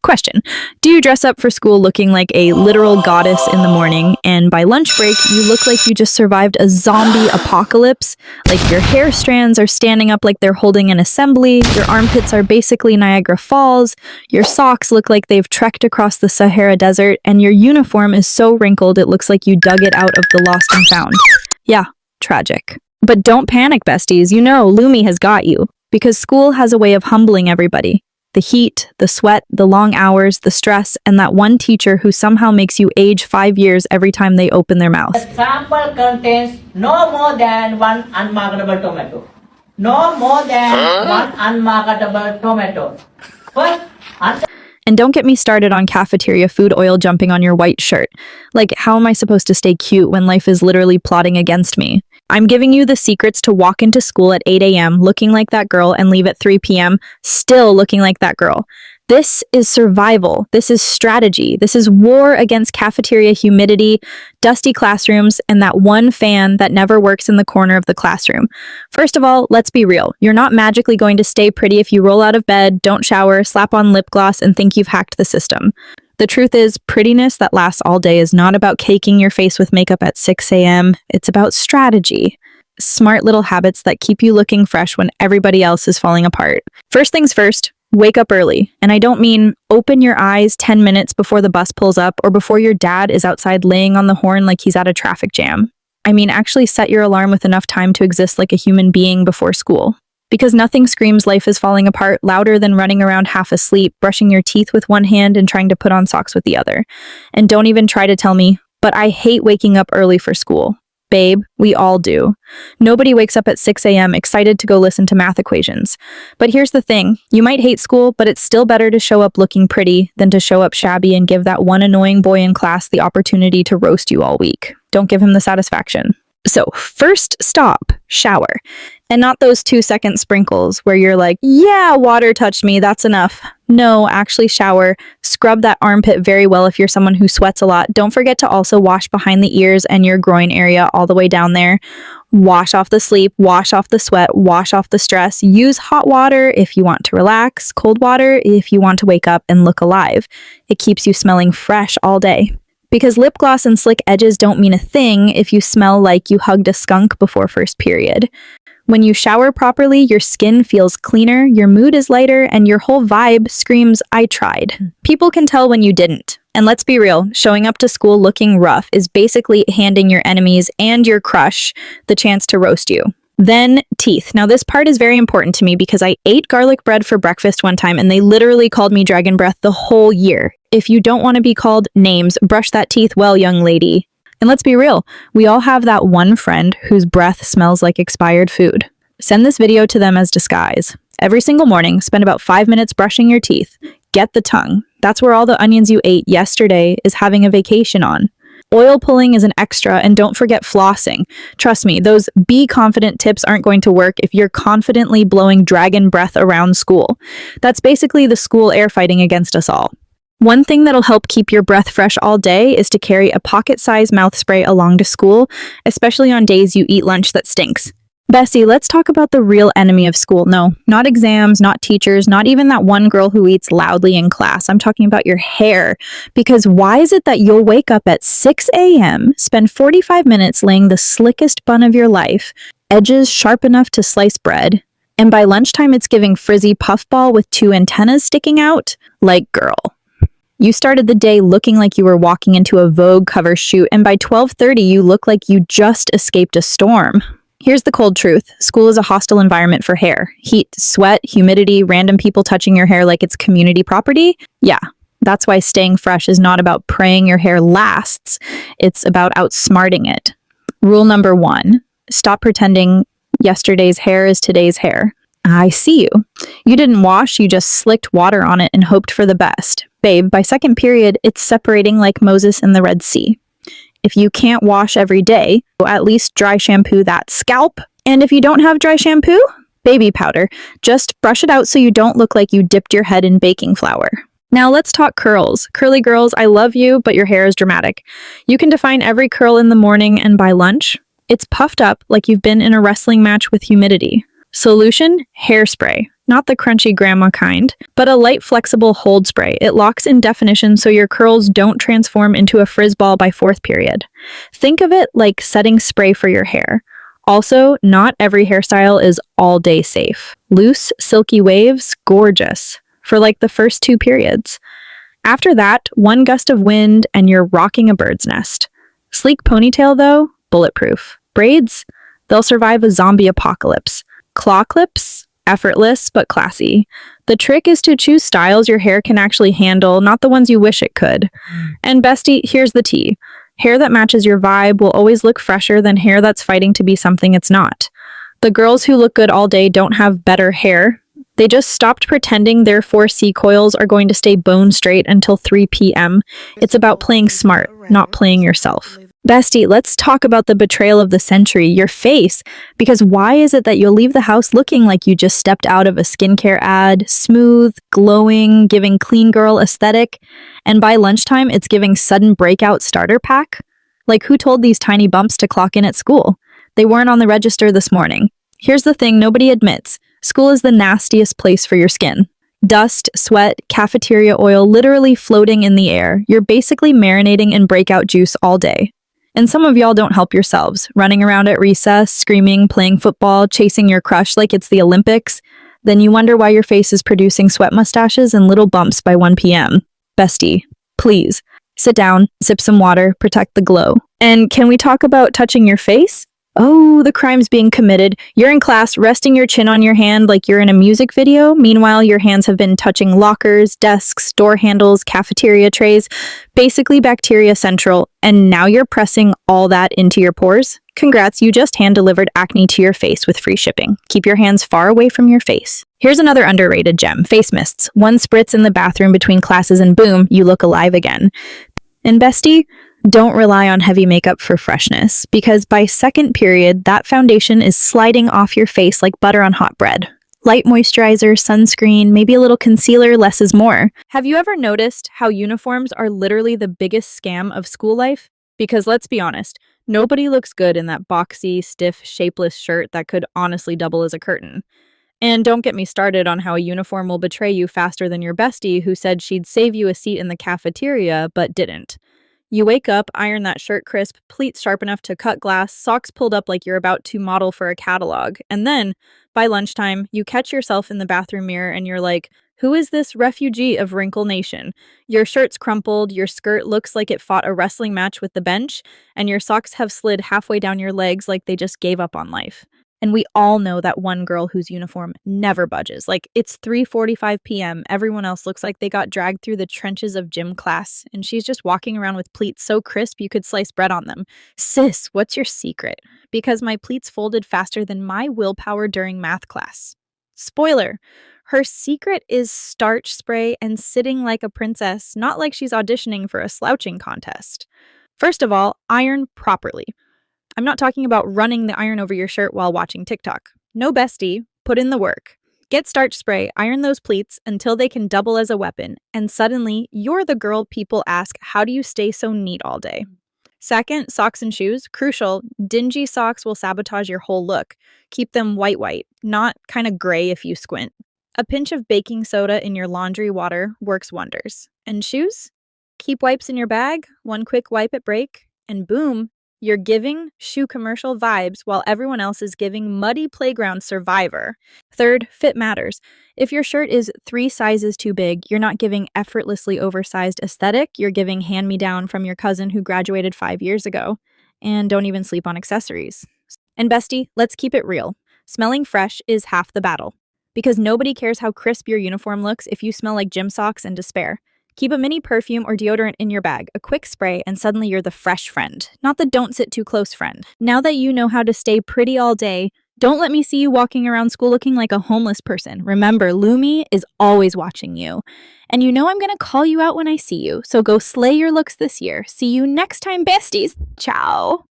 Question: do you dress up for school looking like a literal goddess in the morning, and by lunch break, you look like you just survived a zombie apocalypse? Like your hair strands are standing up like they're holding an assembly, your armpits are basically Niagara Falls, your socks look like they've trekked across the Sahara Desert, and your uniform is so wrinkled it looks like you dug it out of the lost and found. Yeah, tragic. But don't panic, besties. You know Lumi has got you. Because school has a way of humbling everybody. The heat, the sweat, the long hours, the stress, and that one teacher who somehow makes you age 5 years every time they open their mouth. The sample contains no more than one unmarketable tomato. No more than one unmarketable tomato. First, And don't get me started on cafeteria food oil jumping on your white shirt. Like, how am I supposed to stay cute when life is literally plotting against me? I'm giving you the secrets to walk into school at 8 a.m. looking like that girl and leave at 3 p.m. still looking like that girl. This is survival. This is strategy. This is war against cafeteria humidity, dusty classrooms, and that one fan that never works in the corner of the classroom. First of all, let's be real. You're not magically going to stay pretty if you roll out of bed, don't shower, slap on lip gloss, and think you've hacked the system. The truth is, prettiness that lasts all day is not about caking your face with makeup at 6 a.m. It's about strategy. Smart little habits that keep you looking fresh when everybody else is falling apart. First things first, wake up early. And I don't mean open your eyes 10 minutes before the bus pulls up or before your dad is outside laying on the horn like he's at a traffic jam. I mean actually set your alarm with enough time to exist like a human being before school. Because nothing screams life is falling apart louder than running around half asleep, brushing your teeth with one hand and trying to put on socks with the other. And don't even try to tell me, but I hate waking up early for school. Babe, we all do. Nobody wakes up at 6 a.m. excited to go listen to math equations. But here's the thing, you might hate school, but it's still better to show up looking pretty than to show up shabby and give that one annoying boy in class the opportunity to roast you all week. Don't give him the satisfaction. So, first stop, shower. And not those 2-second sprinkles where you're like, yeah, water touched me, that's enough. No, actually shower. Scrub that armpit very well if you're someone who sweats a lot. Don't forget to also wash behind the ears and your groin area all the way down there. Wash off the sleep, wash off the sweat, wash off the stress. Use hot water if you want to relax, cold water if you want to wake up and look alive. It keeps you smelling fresh all day. Because lip gloss and slick edges don't mean a thing if you smell like you hugged a skunk before first period. When you shower properly, your skin feels cleaner, your mood is lighter, and your whole vibe screams, I tried. People can tell when you didn't. And let's be real, showing up to school looking rough is basically handing your enemies and your crush the chance to roast you. Then teeth. Now this part is very important to me because I ate garlic bread for breakfast one time and they literally called me dragon breath the whole year. If you don't want to be called names, brush that teeth well, young lady. And let's be real, we all have that one friend whose breath smells like expired food. Send this video to them as disguise. Every single morning, spend about 5 minutes brushing your teeth. Get the tongue. That's where all the onions you ate yesterday is having a vacation on. Oil pulling is an extra, and don't forget flossing. Trust me, those be confident tips aren't going to work if you're confidently blowing dragon breath around school. That's basically the school air fighting against us all. One thing that'll help keep your breath fresh all day is to carry a pocket-sized mouth spray along to school, especially on days you eat lunch that stinks. Bestie, let's talk about the real enemy of school. No, not exams, not teachers, not even that one girl who eats loudly in class. I'm talking about your hair. Because why is it that you'll wake up at 6 a.m., spend 45 minutes laying the slickest bun of your life, edges sharp enough to slice bread, and by lunchtime it's giving frizzy puffball with 2 antennas sticking out? Like, girl. You started the day looking like you were walking into a Vogue cover shoot, and by 12:30 you look like you just escaped a storm. Here's the cold truth. School is a hostile environment for hair. Heat, sweat, humidity, random people touching your hair like it's community property. Yeah, that's why staying fresh is not about praying your hair lasts. It's about outsmarting it. Rule number 1, stop pretending yesterday's hair is today's hair. I see you. You didn't wash, you just slicked water on it and hoped for the best. Babe, by second period, it's separating like Moses in the Red Sea. If you can't wash every day, at least dry shampoo that scalp. And if you don't have dry shampoo, baby powder. Just brush it out so you don't look like you dipped your head in baking flour. Now let's talk curls. Curly girls, I love you, but your hair is dramatic. You can define every curl in the morning and by lunch, it's puffed up like you've been in a wrestling match with humidity. Solution, hairspray. Not the crunchy grandma kind, but a light flexible hold spray. It locks in definition so your curls don't transform into a frizz ball by fourth period. Think of it like setting spray for your hair. Also, not every hairstyle is all day safe. Loose, silky waves, gorgeous, for like the first 2 periods. After that, one gust of wind and you're rocking a bird's nest. Sleek ponytail though, bulletproof. Braids, they'll survive a zombie apocalypse. Claw clips, effortless but classy. The trick is to choose styles your hair can actually handle, not the ones you wish it could. And bestie, here's the tea. Hair that matches your vibe will always look fresher than hair that's fighting to be something it's not. The girls who look good all day don't have better hair. They just stopped pretending their 4C coils are going to stay bone straight until 3 p.m. It's about playing smart, not playing yourself. Bestie, let's talk about the betrayal of the century, your face. Because why is it that you'll leave the house looking like you just stepped out of a skincare ad, smooth, glowing, giving clean girl aesthetic, and by lunchtime it's giving sudden breakout starter pack? Like who told these tiny bumps to clock in at school? They weren't on the register this morning. Here's the thing nobody admits. School is the nastiest place for your skin. Dust, sweat, cafeteria oil literally floating in the air. You're basically marinating in breakout juice all day. And some of y'all don't help yourselves, running around at recess, screaming, playing football, chasing your crush like it's the Olympics. Then you wonder why your face is producing sweat mustaches and little bumps by 1 p.m. Bestie, please, sit down, sip some water, protect the glow. And can we talk about touching your face? Oh, the crime's being committed. You're in class, resting your chin on your hand like you're in a music video. Meanwhile, your hands have been touching lockers, desks, door handles, cafeteria trays, basically bacteria central. And now you're pressing all that into your pores? Congrats, you just hand-delivered acne to your face with free shipping. Keep your hands far away from your face. Here's another underrated gem, face mists. One spritz in the bathroom between classes and boom, you look alive again. And bestie, don't rely on heavy makeup for freshness, because by second period, that foundation is sliding off your face like butter on hot bread. Light moisturizer, sunscreen, maybe a little concealer, less is more. Have you ever noticed how uniforms are literally the biggest scam of school life? Because let's be honest, nobody looks good in that boxy, stiff, shapeless shirt that could honestly double as a curtain. And don't get me started on how a uniform will betray you faster than your bestie who said she'd save you a seat in the cafeteria, but didn't. You wake up, iron that shirt crisp, pleats sharp enough to cut glass, socks pulled up like you're about to model for a catalog. And then, by lunchtime, you catch yourself in the bathroom mirror and you're like, who is this refugee of Wrinkle Nation? Your shirt's crumpled, your skirt looks like it fought a wrestling match with the bench, and your socks have slid halfway down your legs like they just gave up on life. And we all know that one girl whose uniform never budges. Like, it's 3:45 p.m. Everyone else looks like they got dragged through the trenches of gym class, and she's just walking around with pleats so crisp you could slice bread on them. Sis, what's your secret? Because my pleats folded faster than my willpower during math class. Spoiler, her secret is starch spray and sitting like a princess, not like she's auditioning for a slouching contest. First of all, iron properly. I'm not talking about running the iron over your shirt while watching TikTok. No bestie, put in the work. Get starch spray, iron those pleats until they can double as a weapon, and suddenly you're the girl people ask, how do you stay so neat all day? Second, socks and shoes. Crucial, dingy socks will sabotage your whole look. Keep them white, not kind of gray if you squint. A pinch of baking soda in your laundry water works wonders. And shoes? Keep wipes in your bag, one quick wipe at break, and boom, you're giving shoe commercial vibes while everyone else is giving muddy playground survivor. Third, fit matters. If your shirt is 3 sizes too big, you're not giving effortlessly oversized aesthetic, you're giving hand-me-down from your cousin who graduated 5 years ago. And don't even sleep on accessories. And bestie, let's keep it real. Smelling fresh is half the battle. Because nobody cares how crisp your uniform looks if you smell like gym socks and despair. Keep a mini perfume or deodorant in your bag, a quick spray, and suddenly you're the fresh friend, not the don't sit too close friend. Now that you know how to stay pretty all day, don't let me see you walking around school looking like a homeless person. Remember, Lumi is always watching you. And you know I'm going to call you out when I see you, so go slay your looks this year. See you next time, besties. Ciao.